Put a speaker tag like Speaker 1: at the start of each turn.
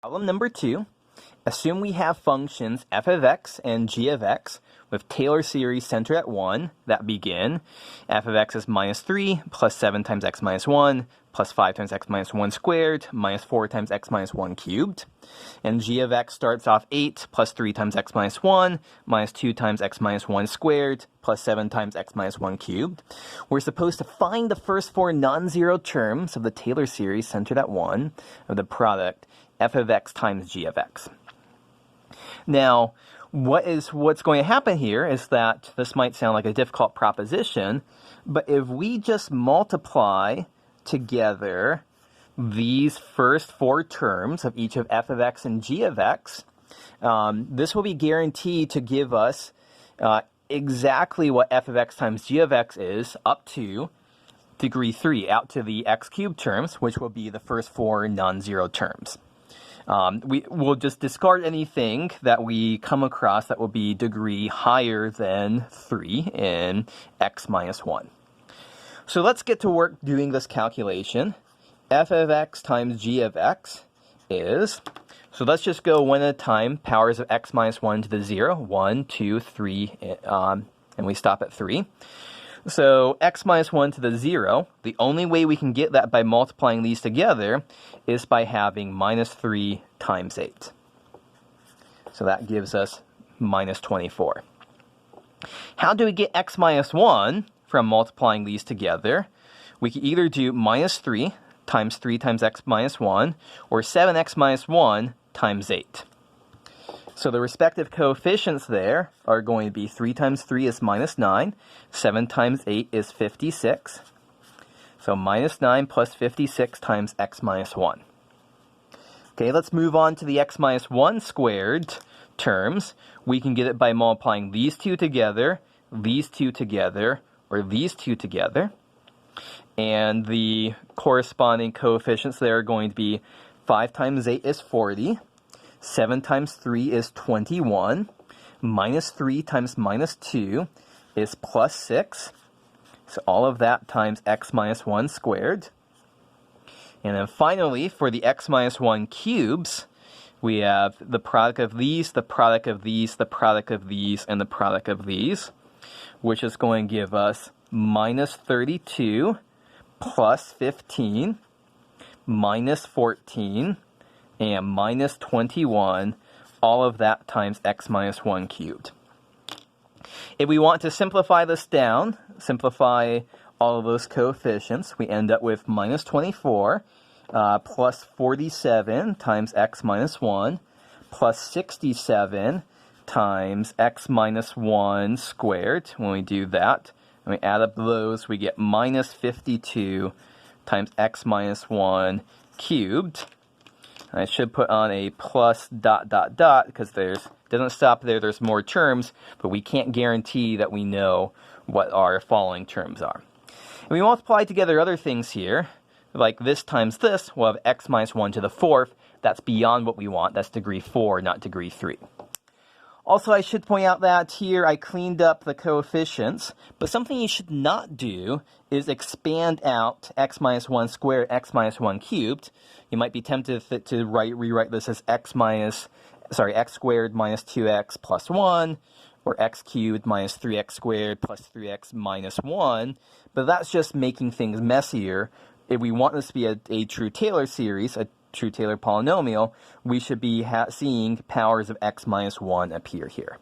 Speaker 1: Problem number 2. Assume we have functions f of x and g of x with Taylor series centered at 1 that begin f of x is minus 3 plus 7 times x minus 1 plus 5 times x minus 1 squared minus 4 times x minus 1 cubed. And g of x starts off 8 plus 3 times x minus 1 minus 2 times x minus 1 squared plus 7 times x minus 1 cubed. We're supposed to find the first 4 non-zero terms of the Taylor series centered at 1 of the product f of x times g of x. Now, what's going to happen here is that this might sound like a difficult proposition, but if we just multiply together these first 4 terms of each of f of x and g of x, this will be guaranteed to give us exactly what f of x times g of x is up to degree 3, out to the x cubed terms, which will be the first 4 non-zero terms. We will just discard anything that we come across that will be degree higher than 3 in x minus 1. So let's get to work doing this calculation. F of x times g of x is, so let's just go one at a time, powers of x minus 1 to the 0, 1, 2, 3, and we stop at 3. So x minus 1 to the 0, the only way we can get that by multiplying these together is by having minus 3 times 8. So that gives us minus 24. How do we get x minus 1 from multiplying these together? We can either do minus 3 times x minus 1 or 7x minus 1 times 8. So the respective coefficients there are going to be 3 times 3 is minus 9, 7 times 8 is 56. So minus 9 plus 56 times x minus 1. Okay, let's move on to the x minus 1 squared terms. We can get it by multiplying these two together, these two together, or these two together. And the corresponding coefficients there are going to be 5 times 8 is 40. 7 times 3 is 21. Minus 3 times minus 2 is plus 6. So all of that times x minus 1 squared. And then finally, for the x minus 1 cubes, we have the product of these, the product of these, the product of these, and the product of these, which is going to give us minus 32 plus 15 minus 14 and minus 21, all of that times x minus 1 cubed. If we want to simplify this down, simplify all of those coefficients, we end up with minus 24 plus 47 times x minus 1 plus 67 times x minus 1 squared. When we do that, and we add up those, we get minus 52 times x minus 1 cubed. I should put on a plus ... because doesn't stop there, there's more terms, but we can't guarantee that we know what our following terms are. And we multiply together other things here, like this times this, we'll have x minus 1 to the 4th. That's beyond what we want. That's degree 4, not degree 3. Also, I should point out that here I cleaned up the coefficients, but something you should not do is expand out x minus 1 squared, x minus 1 cubed. You might be tempted to rewrite this as x squared minus 2x plus 1, or x cubed minus 3x squared plus 3x minus 1, but that's just making things messier. If we want this to be a true Taylor series, a true Taylor polynomial, we should be seeing powers of x minus 1 appear here.